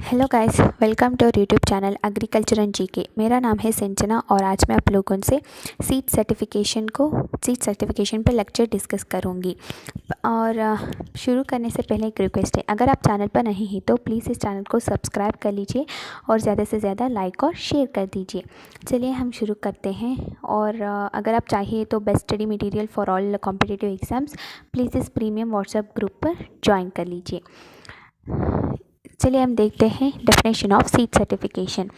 Hello guys, welcome to YouTube channel agriculture and GK. मेरा नाम है सिंचना और आज मैं आप लोगों से सीड सर्टिफिकेशन पे लेक्चर डिस्कस करूँगी। और शुरू करने से पहले एक रिक्वेस्ट है, अगर आप चैनल पर नहीं हैं तो प्लीज़ इस चैनल को सब्सक्राइब कर लीजिए और ज़्यादा से ज़्यादा लाइक और शेयर कर दीजिए। चलिए हम शुरू करते हैं। और अगर आप चाहिए तो best study material for all competitive exams please इस प्रीमियम व्हाट्सएप ग्रुप पर ज्वाइन कर लीजिए। चलिए हम देखते हैं definition of seed certification.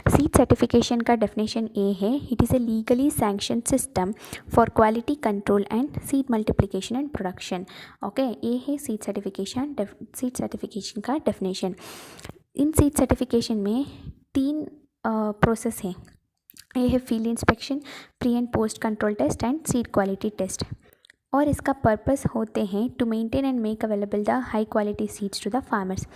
Seed certification का डेफिनेशन ये है, it is a legally sanction system for quality control and seed multiplication and production. Okay, ये है सीड सर्टिफिकेशन का डेफिनेशन। इन सीड सर्टिफिकेशन में 3 प्रोसेस हैं। ये है field inspection, pre and post control test and seed quality test. और इसका purpose होते हैं to maintain and make available the high quality seeds to the farmers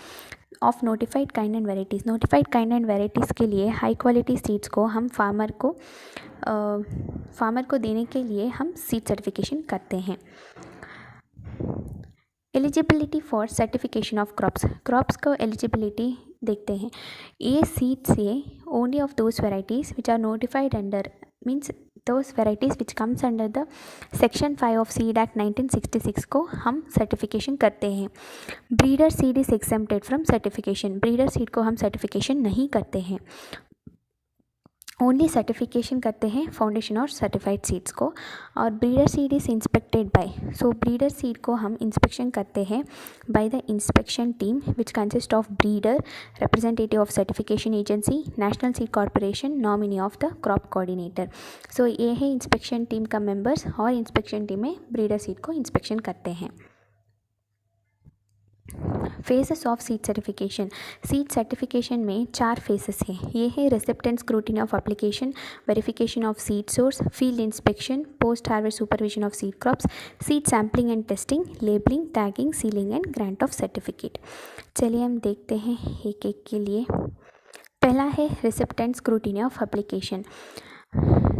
of notified kind and varieties. Notified kind and varieties के लिए high quality seeds को हम farmer को देने के लिए हम सीड सर्टिफिकेशन करते हैं। Eligibility for certification of crops को एलिजिबिलिटी देखते हैं। ये सीड्स से only of those varieties which are notified under means those varieties which comes under the section 5 of seed act 1966 को हम सर्टिफिकेशन करते हैं। Breeder seed is exempted from certification. Breeder seed को हम सर्टिफिकेशन नहीं करते हैं, ओनली सर्टिफिकेशन करते हैं फाउंडेशन और सर्टिफाइड सीड्स को। और breeder seed is inspected by, so breeder seed को हम इंस्पेक्शन करते हैं by the inspection team which consist of breeder, representative of certification agency, national seed corporation, nominee of the crop coordinator. So ये है inspection team का members और inspection team में breeder seed को इंस्पेक्शन करते हैं। Phases of seed certification. Seed certification में 4 phases हैं। ये है receipt and scrutiny of application, verification of seed source, field inspection, post harvest supervision of seed crops, seed sampling and testing, labelling, tagging, ceiling and grant of certificate. चलिए हम देखते हैं एक एक के लिए। पहला है receipt and scrutiny of application.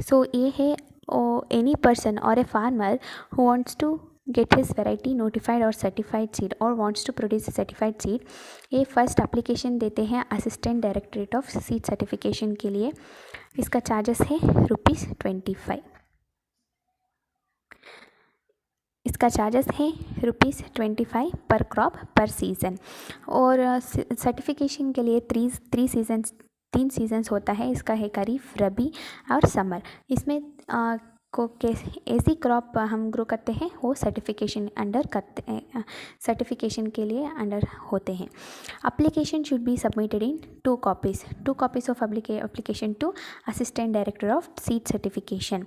So ये है एनी पर्सन और a farmer who wants to get his variety notified or certified seed or wants to produce a certified seed, ये फर्स्ट एप्लीकेशन देते हैं assistant directorate of seed certification के लिए। इसका charges है ₹25। इसका चार्जेस है ₹25 पर क्रॉप पर सीज़न। और सर्टिफिकेशन के लिए 3 सीजन्स होता है। इसका है खरीफ, रबी और समर। इसमें को ऐसी क्रॉप हम ग्रो करते हैं वो सर्टिफिकेशन अंडर करते हैं, सर्टिफिकेशन के लिए अंडर होते हैं। Application should be submitted in 2 copies of application to assistant director of seed certification.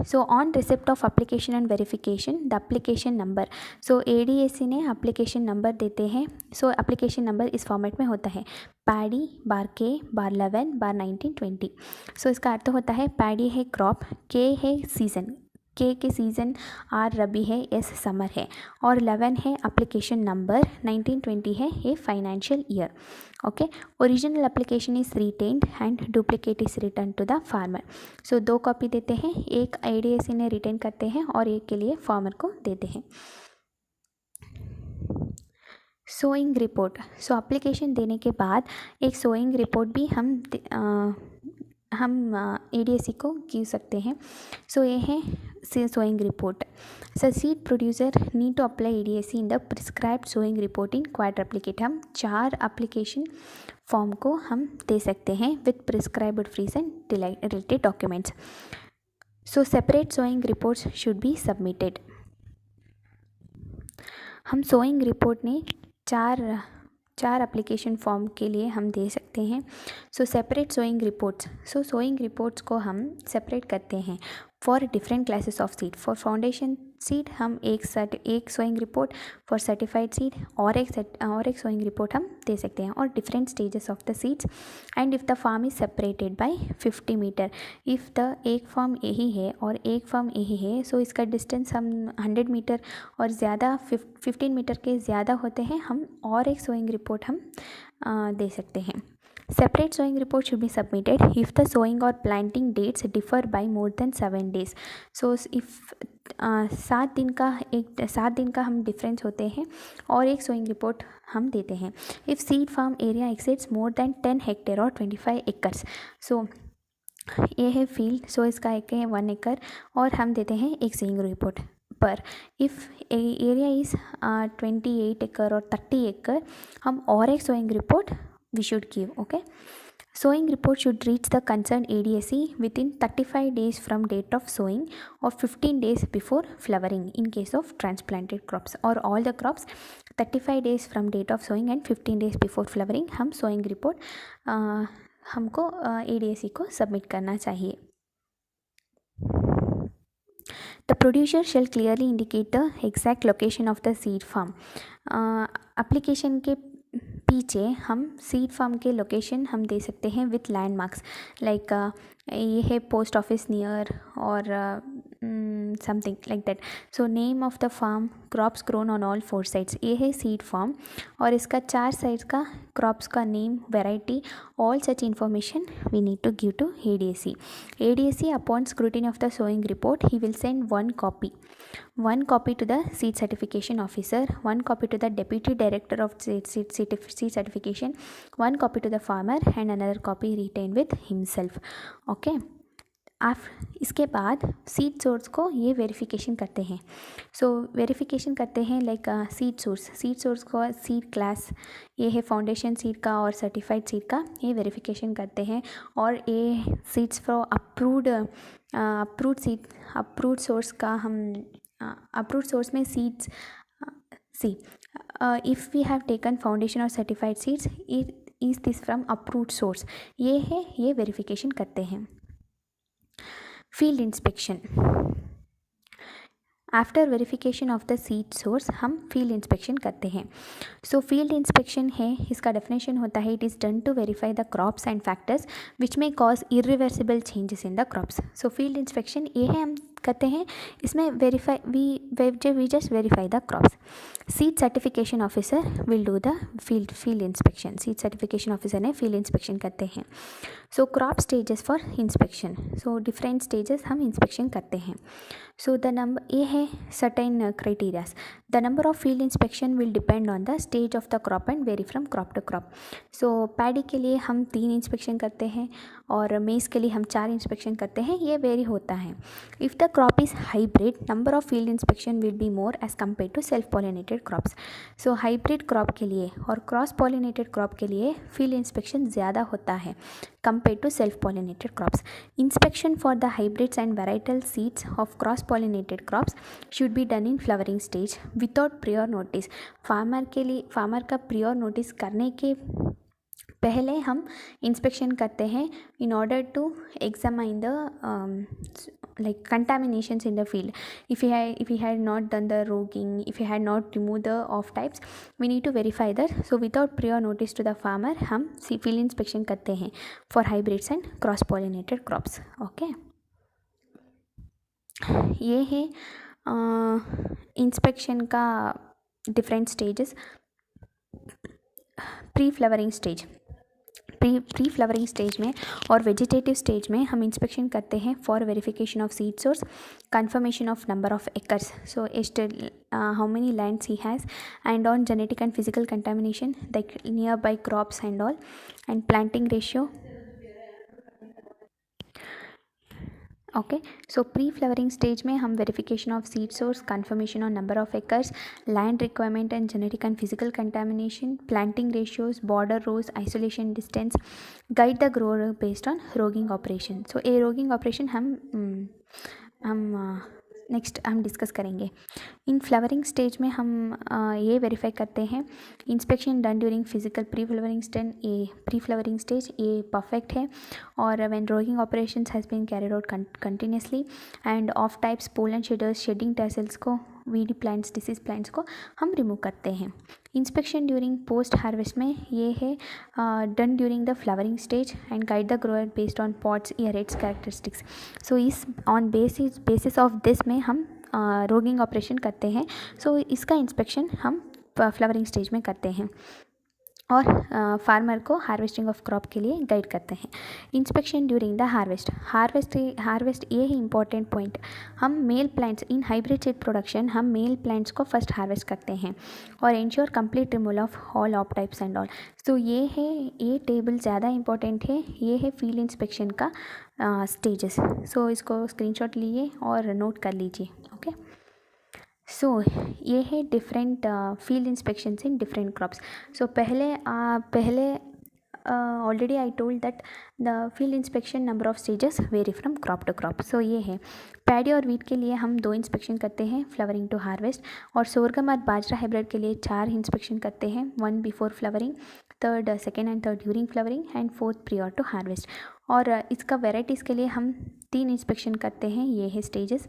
So on receipt of application and verification the application number, so ADAC ने एप्लीकेशन नंबर देते हैं। सो एप्लीकेशन नंबर इस format में होता है paddy /K /11 /19 20। सो इसका अर्थ होता है पैडी है क्रॉप, K है सीज़न, K के सीज़न, R रबी है, S समर है, और 11 है एप्लीकेशन नंबर, 1920 है ये financial year. Okay, original application is retained and duplicate is return to the farmer. So 2 copy देते हैं, एक ADAC ने रिटेन करते हैं और एक के लिए फार्मर को देते हैं। सोइंग रिपोर्ट, सो एप्लीकेशन देने के बाद एक सोइंग रिपोर्ट भी हम ADAC को गिव सकते हैं। सो ये है sowing report. So seed producer need to apply ADAC in the prescribed sowing report in quadruplicate. हम 4 एप्लीकेशन फॉर्म को हम दे सकते हैं with prescribed fees and related documents. So separate sowing reports should be submitted. हम sowing report ने 4 application form के लिए हम दे सकते हैं। So separate sowing reports, so sowing reports को हम सेपरेट करते हैं for different classes of seed. For foundation seed हम एक sowing report, for certified seed और एक सोइंग रिपोर्ट हम दे सकते हैं, और different stages of the seeds. And if the farm is separated by 50 metre, if the एक फार्म यही है और एक फार्म यही है, सो इसका डिस्टेंस हम 100 मीटर और ज़्यादा 15 मीटर के ज़्यादा होते हैं, हम और एक सोइंग रिपोर्ट हम दे सकते हैं। Separate sowing report should be submitted if the sowing or planting dates differ by more than 7 days. So if 7 दिन का हम डिफरेंस होते हैं और एक सोइंग रिपोर्ट हम देते हैं। If seed farm area exceeds more than 10 hectare और 25 एकर्स, सो ये है फील्ड, सो इसका एक है 1 एकड़ और हम देते हैं एक सोइंग रिपोर्ट पर। इफ़ एरिया इज़ 28 एकड़ और 30 एकड़, हम और एक sowing report we should give. Okay, sowing report should reach the concerned ADSE within 35 days from date of sowing or 15 days before flowering in case of transplanted crops, or all the crops 35 days from date of sowing and 15 days before flowering हम sowing report हमको ADSE को submit करना चाहिए। The producer shall clearly indicate the exact location of the seed farm. Application के पीछे हम seed farm के location हम दे सकते हैं विथ लैंडमार्क्स, लाइक ये है पोस्ट ऑफिस नियर और something like that. So name of the farm, crops grown on all 4 sides, ये है सीड फार्म और इसका 4 साइड्स का क्रॉप्स का name, variety, all such information we need to give to ADSE. ADSE upon scrutiny of the sowing report, he will send one copy to the seed certification officer, one copy to the deputy director of seed certification, one copy to the farmer and another copy retained with himself. Okay, आप इसके बाद seed source को ये verification करते हैं। सो verification करते हैं like seed source को सीड क्लास, ये है फाउंडेशन सीड का और सर्टिफाइड सीड का, ये वेरिफिकेशन करते हैं। और ये सीड्स फॉर अप्रूव्ड सोर्स का हम अप्रूव्ड सोर्स में seeds if we have taken foundation और certified seeds is this from approved source, ये है, ये वेरिफिकेशन करते हैं। Field inspection, after verification of the seed source हम फील्ड इंस्पेक्शन करते हैं। सो फील्ड इंस्पेक्शन है, इसका डेफिनेशन होता है, it is done to verify the crops and factors which may cause irreversible changes in the crops. So field inspection ये है हम करते हैं, इसमें we just verify the crops. Seed certification officer will do the field inspection, seed certification officer ने field inspection करते हैं। So crop stages for inspection, so different stages हम इंस्पेक्शन करते हैं। सो द नंबर ये है certain criterias, the number of field inspection will depend on the stage of the crop and vary from crop to crop. So paddy के लिए हम 3 inspection करते हैं और मेज़ के लिए हम 4 इंस्पेक्शन करते हैं, ये वेरी होता है। If the crop is hybrid, number of field inspection will be more as compare to self pollinated crops. So hybrid crop के लिए और क्रॉस पॉलिनेटेड क्रॉप के लिए फील्ड इंस्पेक्शन ज़्यादा होता है compared to self-pollinated crops. Inspection for the hybrids and varietal seeds of cross-pollinated crops should be done in flowering stage without prior notice. Farmer का prior notice करने के पहले हम इंस्पेक्शन करते हैं in order to examine the like contaminations in the field. If he had not done the rogging, if he had not removed the off types, we need to verify that. So without prior notice to the farmer हम field inspection करते हैं for hybrids and cross pollinated crops. Okay, ये है inspection का different stages. Pre flowering stage, pre flowering stage में और vegetative stage में हम इंस्पेक्शन करते हैं for verification of seed source, confirmation of number of acres, so how many lands he has, and on genetic and physical contamination like nearby crops and all, and planting ratio. Okay, so pre flowering stage में हम verification of seed source, confirmation on number of acres, land requirement and genetic and physical contamination, planting ratios, border rows, isolation distance, guide the grower based on roguing operation. So ये roguing operation हम next हम discuss करेंगे। In flowering stage में हम ये verify करते हैं inspection done during physical pre flowering stage ये परफेक्ट है, और when roguing operations has been carried out continuously, and off types pollen shedders, shedding tassels को, वीडी प्लांट्स, डिसीज प्लांट्स को हम रिमूव करते हैं। इंस्पेक्शन ड्यूरिंग पोस्ट हार्वेस्ट में ये है done during the flowering stage and guide the grower based on pots ear rates characteristics. So इस on basis of this में हम रोगिंग ऑपरेशन करते हैं। सो इसका इंस्पेक्शन हम फ्लावरिंग स्टेज में करते हैं। और फार्मर को हार्वेस्टिंग ऑफ क्रॉप के लिए गाइड करते हैं। इंस्पेक्शन ड्यूरिंग द हार्वेस्ट ये है इंपॉर्टेंट पॉइंट। हम male plants in hybrid seed production हम मेल प्लांट्स को फर्स्ट हार्वेस्ट करते हैं और ensure complete removal of all of types and all. So ये टेबल ज़्यादा इंपॉर्टेंट है। ये है फील्ड इंस्पेक्शन का स्टेजेस। सो इसको स्क्रीनशॉट लिए और नोट कर लीजिए। ओके, सो ये है different field inspections in different crops. So पहले already I told that the field inspection number of stages vary from crop to crop. So ये है पैडी और वीट के लिए हम 2 इंस्पेक्शन करते हैं, फ्लावरिंग टू हार्वेस्ट, और सोरगम और बाजरा हाइब्रिड के लिए 4 इंस्पेक्शन करते हैं, 1 before flowering, second and third during flowering and 4th prior to harvest. और इसका वेराइटीज़ के लिए हम 3 इंस्पेक्शन करते हैं, ये है स्टेजेस।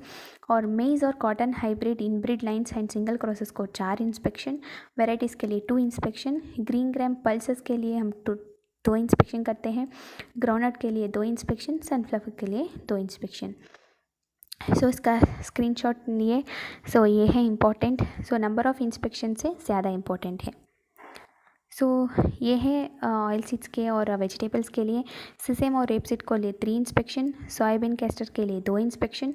और मेज़ और cotton hybrid inbred lines and single crosses को 4 इंस्पेक्शन, वेराइटीज़ के लिए 2 इंस्पेक्शन, ग्रीन ग्राम पल्सेस के लिए हम 2 इंस्पेक्शन करते हैं, ग्राउंडनट के लिए 2 इंस्पेक्शन, सनफ्लावर के लिए 2 इंस्पेक्शन। सो इसका स्क्रीनशॉट लिए। सो ये है important. So number of inspection से ज़्यादा इम्पॉर्टेंट है। सो ये है ऑयल सीड्स के और वेजिटेबल्स के लिए। सिसेम और रेपसीड को लिए 3 इंस्पेक्शन, सोयाबीन कैस्टर के लिए 2 inspection,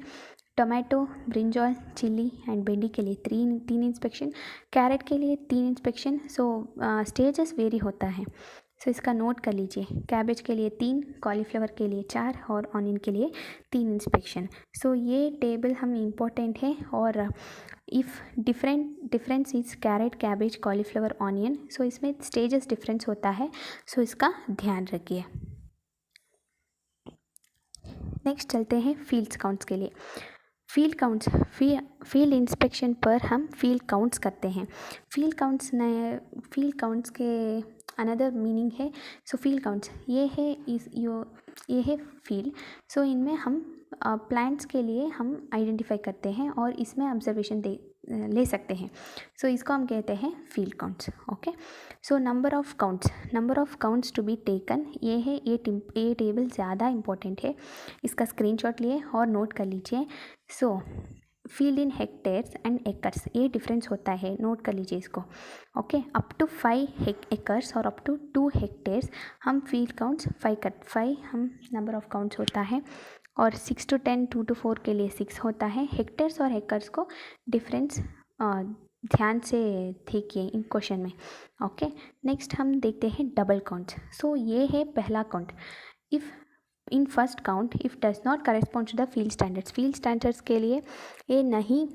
tomato, brinjal, chilli and भिंडी के लिए 3 इंस्पेक्शन, कैरेट के लिए 3 इंस्पेक्शन। सो स्टेजेस वेरी होता है। सो इसका नोट कर लीजिए। कैबेज के लिए 3, कॉलीफ्लावर के लिए 4 और ऑनियन के लिए 3 इंस्पेक्शन। सो ये टेबल हम इम्पोर्टेंट है। और if difference is carrot, cabbage, cauliflower, onion, so इसमें स्टेजेस डिफरेंस होता है। सो इसका ध्यान रखिए। नेक्स्ट चलते हैं फील्ड्स काउंट्स के लिए। फील्ड इंस्पेक्शन पर हम फील्ड काउंट्स करते हैं। फील्ड काउंट्स के अनदर मीनिंग है। सो फील्ड काउंट्स ये है फील्ड। सो इनमें हम प्लांट्स के लिए हम आइडेंटिफाई करते हैं और इसमें ऑब्जर्वेशन ले सकते हैं। सो इसको हम कहते हैं field counts. Okay, so number of counts to be taken, ये टेबल ज़्यादा इंपॉर्टेंट है। इसका स्क्रीनशॉट लिए और नोट कर लीजिए। So field in hectares and acres, ये डिफरेंस होता है, नोट कर लीजिए इसको। ओके, अप टू 5 एकर्स और अप टू 2 हेक्टेयर्स हम फील्ड काउंट्स 5 हम नंबर ऑफ़ काउंट्स होता है, और 6 to 10, 2 to 4 के लिए 6 होता है। हेक्टेयर्स और एकर्स को डिफरेंस ध्यान से देखिए इन क्वेश्चन में। ओके, नेक्स्ट हम देखते हैं डबल काउंट्स। सो ये है पहला count. If in first count if does not correspond to the field standards के लिए ये नहीं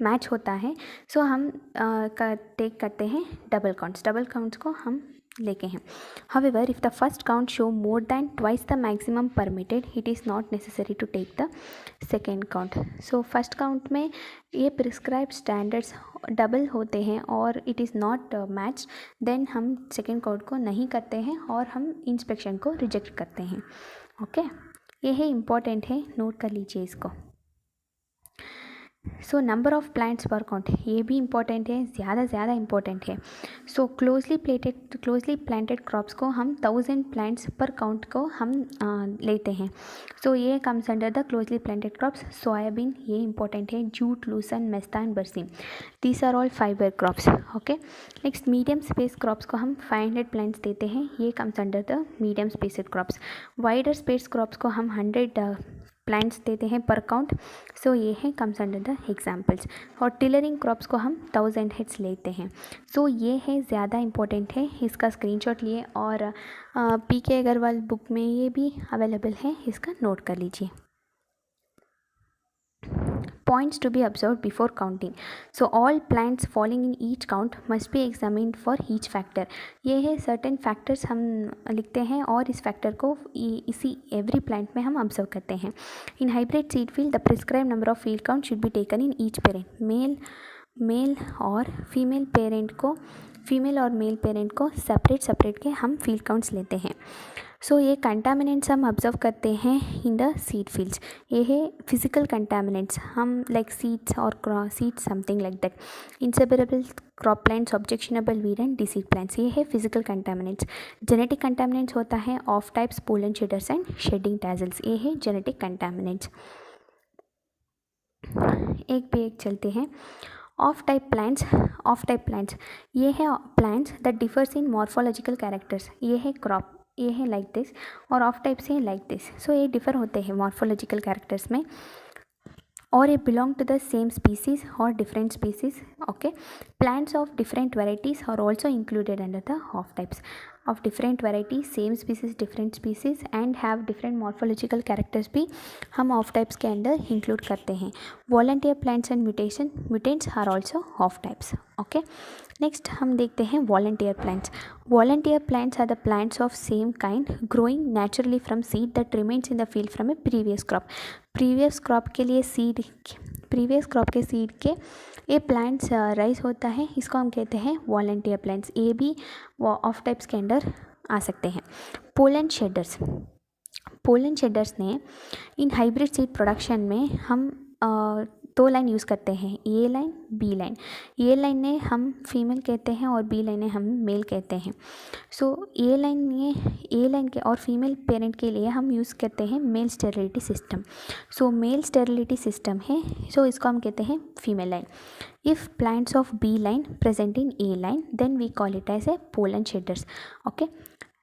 मैच होता है। सो हम टेक करते हैं डबल काउंट्स को हम लेके हैं। However, if the first count show more than twice the maximum permitted, it is not necessary to take the second count. So first count में ये prescribed standards डबल होते हैं और it is not matched, then हम second count को नहीं करते हैं और हम inspection को reject करते हैं। ओके, ये है important है, नोट कर लीजिए इसको। सो नंबर ऑफ़ प्लांट्स पर काउंट, ये भी इम्पॉर्टेंट है, ज़्यादा इम्पॉर्टेंट है। सो क्लोजली प्लांटेड क्रॉप्स को हम 1000 प्लांट्स पर काउंट को हम लेते हैं। सो ये comes under the closely planted crops. Soybean ये इंपॉर्टेंट है, jute, lucerne, mesta and berseem, these are all fibre crops. Okay, next medium space crops को हम 500 प्लांट्स देते हैं, ये comes under the medium spaced crops. Wider space crops को हम 100 plants देते हैं पर काउंट। सो ये है कम्स अंडर द एग्जाम्पल्स। और टिलरिंग क्रॉप्स को हम 1000 हेड्स लेते हैं। सो ये है ज़्यादा इम्पोर्टेंट है, इसका स्क्रीनशॉट लिए और PK अग्रवाल बुक में ये भी अवेलेबल है, इसका नोट कर लीजिए। Points to be observed before counting. So all plants falling in each count must be examined for each factor. ये है certain factors हम लिखते हैं और इस factor को इसी every plant में हम observe करते हैं। In hybrid seed field, the prescribed number of field count should be taken in each parent. Male और फीमेल और मेल पेरेंट को सेपरेट के हम फील्ड काउंट्स लेते हैं। सो ये कंटामिनेंट्स हम ऑब्जर्व करते हैं इन द सीड फील्ड्स। ये है फिजिकल कंटामिनेंट्स, हम लाइक सीड्स और seeds something like that, inseparable crop plants, objectionable weed and diseased plants, ये है फिजिकल कंटामिनेंट्स। जेनेटिक कंटामिनेंट्स होता है off types, pollen shedders and shedding tassels, ये है जेनेटिक कंटामिनेंट्स। एक पे एक चलते हैं। ऑफ टाइप प्लांट्स ये है plants that differs in morphological characters, ये है क्रॉप, ये है लाइक दिस, और ऑफ टाइप से लाइक दिस। सो ये डिफर होते हैं मॉर्फोलॉजिकल कैरेक्टर्स में, और ये belong to the same species और different species. Okay, plants of different varieties are also included under the off types of different varieties, same species, different species and have different morphological characters भी हम of types के अंदर include करते हैं। Volunteer plants and mutants are also of types. Okay, next हम देखते हैं volunteer plants. Volunteer plants are the plants of same kind growing naturally from seed that remains in the field from a previous crop. Previous crop के seed के ये plants rise होता है, इसको हम कहते हैं वॉलंटियर प्लांट्स। ये भी ऑफ टाइप्स के अंदर आ सकते हैं। पोलन शेडर्स ने इन हाइब्रिड सीड प्रोडक्शन में हम दो लाइन यूज़ करते हैं, ए लाइन बी लाइन। ए लाइन ने हम फीमेल कहते हैं और बी लाइन ने हम मेल कहते हैं। सो ए लाइन के और फीमेल पेरेंट के लिए हम यूज़ करते हैं male sterility system. So male sterility system है, सो इसको हम कहते हैं female line. If plants of B line present in A line then we call it as a pollen shedders. Okay,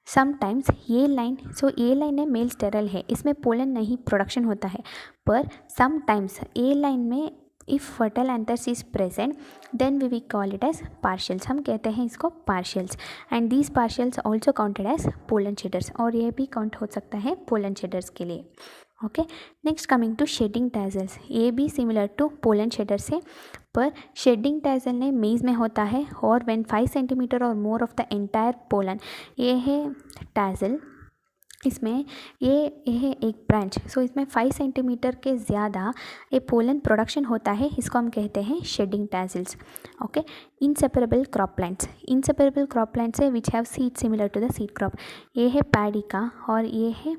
sometimes ये लाइन है male sterile है, इसमें pollen नहीं प्रोडक्शन होता है, पर समटाइम्स ए लाइन में if fertile anthers is present then we call it as partials, हम कहते हैं इसको पार्शियल्स, and these partials also counted as pollen shedders, और ये भी काउंट हो सकता है पोलन शेडर्स के लिए। Okay, next coming to shedding tassels, ये भी सिमिलर टू पोलन शेडर्स है, पर शेडिंग टैजल ने मेज में होता है, और व्हेन 5 सेंटीमीटर और more of the entire pollen, ये है टैजल, इसमें ये है एक ब्रांच। सो इसमें 5 सेंटीमीटर के ज़्यादा ये पोलन प्रोडक्शन होता है, इसको हम कहते हैं shedding tassels. Okay, inseparable crop plants है which have seed similar to the seed crop, ये है पैडी का और ये है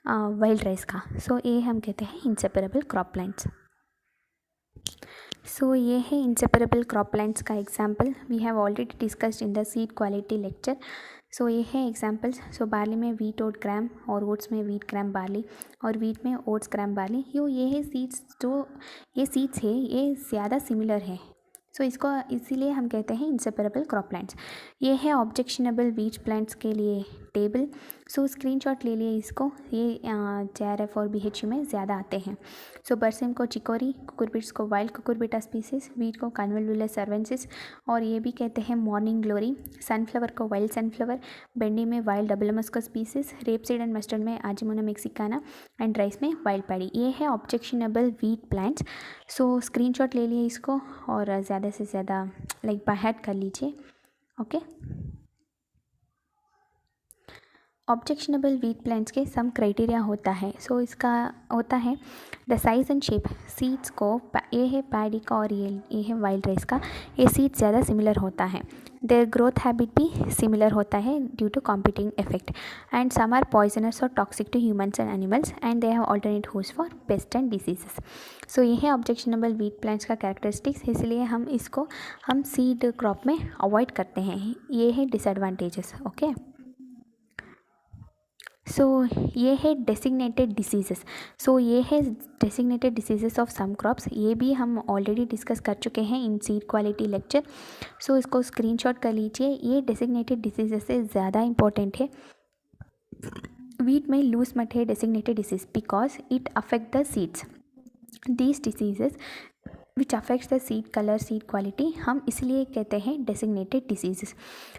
वाइल्ड राइस का। सो ये हम कहते हैं इंसेपरेबल क्रॉप प्लांट्स। सो ये है इंसेपरेबल क्रॉप प्लांट्स का example, we have already discussed in the seed quality lecture. So ये है एग्जाम्पल्स। सो बार्ली में वीट ओट ग्राम, और ओट्स में वीट ग्राम बार्ली, और वीट में ओट्स ग्राम बार्ली। ये है सीड्स, जो ये सीड्स है ये ज़्यादा सिमिलर है, सो इसको इसीलिए हम कहते हैं इंसेपरेबल क्रॉप प्लांट्स। ये है ऑब्जेक्शनेबल वीट प्लांट्स के लिए टेबल। सो स्क्रीनशॉट ले लिए इसको, ये JRF और BHU में ज़्यादा आते हैं। सो बरसिम को चिकोरी, कुकुरबिट्स को वाइल्ड कुकुरबिटा स्पीसीज, वीट को कन्वोल्वुलस सर्वेंसिस, और ये भी कहते हैं मॉर्निंग ग्लोरी। सनफ्लावर को वाइल्ड सनफ्लावर, बेंडी में wild abelmoschus species, rapeseed and mustard में आजिमोना मेक्सिकाना, एंड राइस में वाइल्ड पैडी। ये है objectionable weed plants. So screenshot ले लिए इसको और ज़्यादा से ज़्यादा लाइक बाय हार्ट कर लीजिए। ओके, ऑब्जेक्शनेबल वीट प्लांट्स के सम क्राइटेरिया होता है। सो इसका होता है the size and shape. Seeds को ये है पैडी का और ये है वाइल्ड राइस का, ये सीड्स ज़्यादा सिमिलर होता है। देयर ग्रोथ हैबिट भी सिमिलर होता है due to competing effect, and some are poisonous और toxic to humans and animals, and they have alternate host for pest and diseases. So ये है ऑब्जेक्शनेबल वीट प्लांट्स का characteristics, इसलिए हम seed crop में अवॉइड करते हैं। ये है डिसएडवांटेजेस। ओके, सो ये है डेसिग्नेटेड डिसीजेस। सो ये है designated diseases of some crops, ये भी हम ऑलरेडी डिस्कस कर चुके हैं in seed quality lecture. So इसको स्क्रीनशॉट कर लीजिए, ये डेसिग्नेटेड डिसीजेस से ज़्यादा इंपॉर्टेंट है। वीट में लूज मट है designated disease because it affect the seeds. These diseases which affects the seed colour, seed quality, हम इसलिए कहते हैं डेसिग्नेटेड डिसीजेस।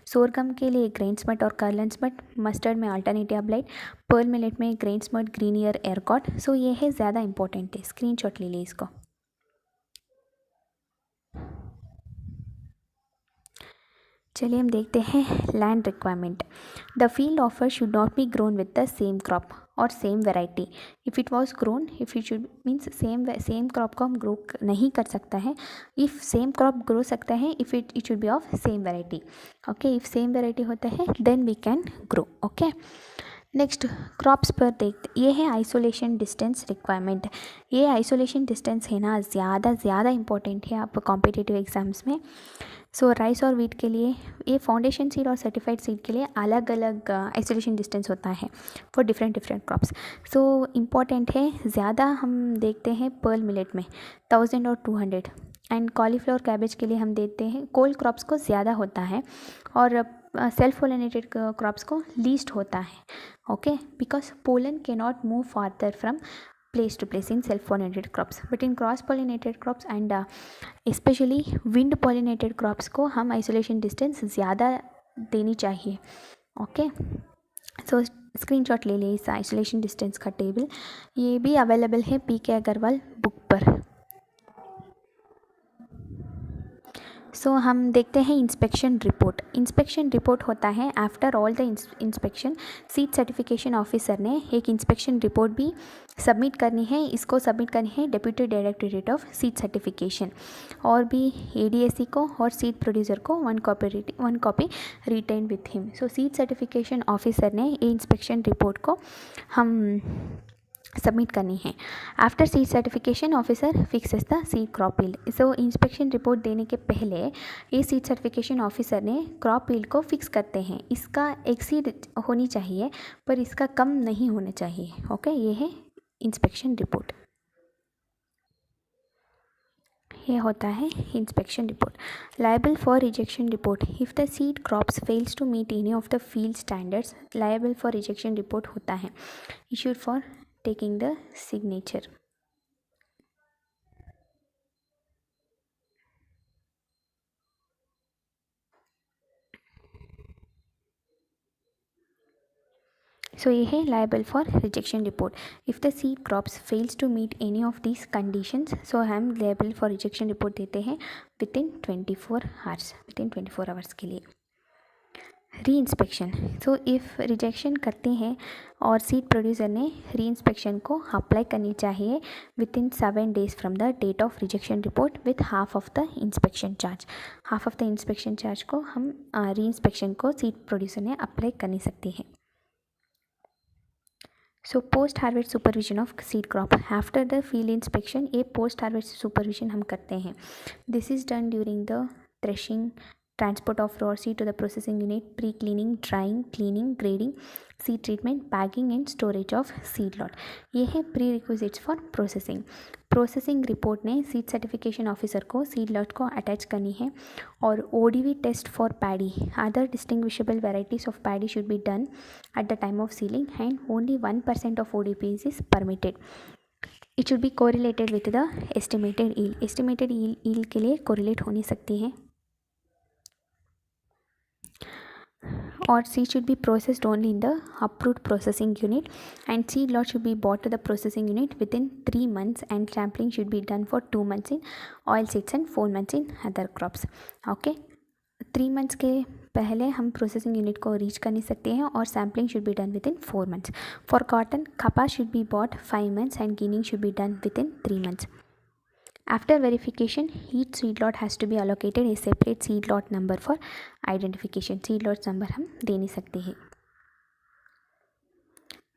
सोरगम के लिए ग्रेन स्मट और कर्लन स्मट, मस्टर्ड में अल्टरनेटिव ब्लाइट, पर्ल मिलेट में grain smut, green ear, Arcot. सो ये है ज़्यादा इंपॉर्टेंट है, स्क्रीनशॉट ले लीजिए इसको। चलिए हम देखते हैं land requirement. The field offer should not be grown with the same crop और same variety. If it was grown, if it should means same crop को हम ग्रो नहीं कर सकता है। इफ़ सेम क्रॉप ग्रो सकता है, if it should be of same variety. Okay, if same variety होता है then we can grow. Okay, next crops पर देखते, ये है आइसोलेशन डिस्टेंस रिक्वायरमेंट। ये आइसोलेशन डिस्टेंस है ना ज़्यादा इंपॉर्टेंट है आप कॉम्पिटिटिव एग्जाम्स में। सो राइस और वीट के लिए, ये फाउंडेशन सीड और सर्टिफाइड सीड के लिए अलग अलग आइसोलेशन डिस्टेंस होता है for different crops. So important है, ज़्यादा हम देखते हैं पर्ल मिलेट में 1000 और 200। एंड कॉलीफ्लावर कैबेज के लिए हम देते हैं, कोल्ड क्रॉप्स को ज़्यादा होता है और सेल्फ पोलिनेटेड क्रॉप्स को लीस्ट होता है. ओके, बिकॉज पोलन के not move farther from place to place in self pollinated crops, but in cross pollinated crops and especially wind pollinated crops को हम आइसोलेशन डिस्टेंस ज़्यादा देनी चाहिए. ओके, सो screenshot ले लिए इस आइसोलेशन डिस्टेंस का टेबल, ये भी अवेलेबल है PK अग्रवाल बुक पर. सो हम देखते हैं इंस्पेक्शन रिपोर्ट. इंस्पेक्शन रिपोर्ट होता है after all the inspection. Seed certification officer ने एक इंस्पेक्शन रिपोर्ट भी सबमिट करनी है. इसको सबमिट करनी है deputy directorate of seed certification और भी ADSE को और सीड प्रोड्यूसर को one copy retain with him. So seed certification officer ने ये इंस्पेक्शन रिपोर्ट को हम सबमिट करनी है. After seed certification officer fixes the seed crop yield. So inspection report देने के पहले ये सीड सर्टिफिकेशन ऑफिसर ने क्रॉप यील्ड को फिक्स करते हैं. इसका एक्सीड होनी चाहिए पर इसका कम नहीं होना चाहिए. ओके, ये है इंस्पेक्शन रिपोर्ट. ये होता है inspection report. Liable for rejection report. If the seed crops fails to meet any of the field standards, liable for rejection report होता है. Issued for taking the signature. So ये है liable for rejection report. If the seed crops fails to meet any of these conditions, so हम liable for rejection report देते हैं within 24 hours, within 24 hours के लिए. री इंस्पेक्शन. सो इफ़ रिजेक्शन करते हैं और सीड प्रोड्यूसर ने री इंस्पेक्शन को अप्लाई करनी चाहिए within 7 days from the date of rejection report with half of the inspection charge. Half of the inspection charge को हम री इंस्पेक्शन को सीड प्रोड्यूसर ने अप्लाई कर नहीं सकती है. So post harvest supervision of seed crop. After the field inspection ये पोस्ट हार्वेस्ट सुपरविजन हम करते हैं. This is done during the threshing, transport of raw seed to the processing unit, pre-cleaning, drying, cleaning, grading, seed treatment, packing and storage of seed lot. ये है prerequisites for processing. Processing report ने seed certification officer को seed lot को attach करनी है और ODV test for paddy, other distinguishable varieties of paddy should be done at the time of sealing and only 1% of ODPs is permitted. It should be correlated with the estimated yield. Estimated yield के लिए correlate हो नहीं सकती है. Or seed should be processed only in the approved processing unit and seed lot should be brought to the processing unit within 3 months and sampling should be done for 2 months in oil seeds and 4 months in other crops. Okay, 3 months के पहले हम processing unit को reach कर नहीं सकते हैं और sampling should be done within 4 months. For cotton, कपास should be bought 5 months and ginning should be done within 3 months. After verification, each seed lot has to be allocated a separate seed lot number for identification. seed lot number हम दे नहीं सकते हैं.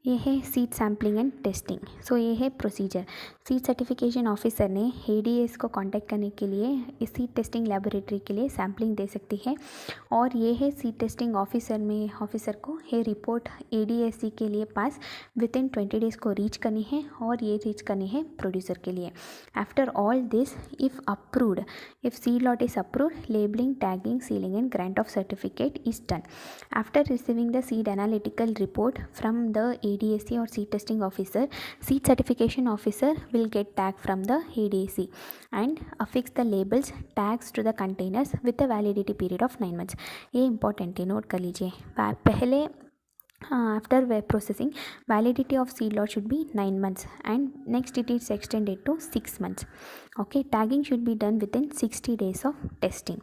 ये है seed sampling and testing. सो ये है procedure. Seed certification officer ने ADS को कांटेक्ट करने के लिए इस सीड टेस्टिंग लेबोरेटरी के लिए सैम्पलिंग दे सकती है और ये है सीड टेस्टिंग ऑफिसर को ये रिपोर्ट ADSE के लिए पास विद इन 20 days को रीच करनी है और ये रीच करनी है प्रोड्यूसर के लिए. After all this, if approved, if seed lot is approved, labelling, tagging, ceiling and grant of certificate is done. After receiving the seed analytical report from the ADSE or seed testing officer, seed certification officer will get tag from the ADSE and affix the labels, tags to the containers with a validity period of 9 months. ये important है, note कर लीजिए. पहले after processing, validity of seed lot should be 9 months and next it is extended to 6 months. Okay, tagging should be done within 60 days of testing.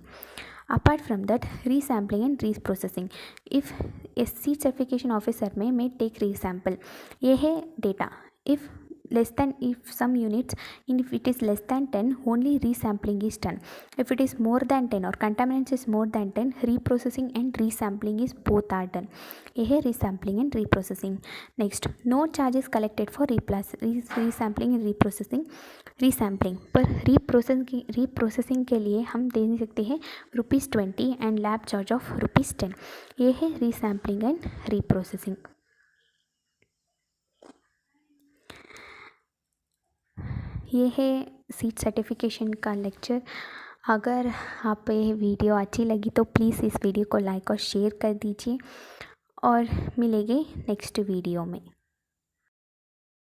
Apart from that, resampling and reprocessing. If a seed certification officer may take resample, ये है data. If some units, and if it is less than 10, only resampling is done. If it is more than 10 or contaminants is more than 10, reprocessing and resampling is both are done. ये है resampling and reprocessing. Next, no charges collected for resampling and reprocessing. resampling पर reprocessing के लिए हम दे सकते हैं ₹20 and lab charge of ₹10. ये है resampling and reprocessing. ये है सीड सर्टिफिकेशन का लेक्चर। अगर आप ये वीडियो अच्छी लगी तो प्लीज़ इस वीडियो को लाइक और शेयर कर दीजिए और मिलेंगे नेक्स्ट वीडियो में।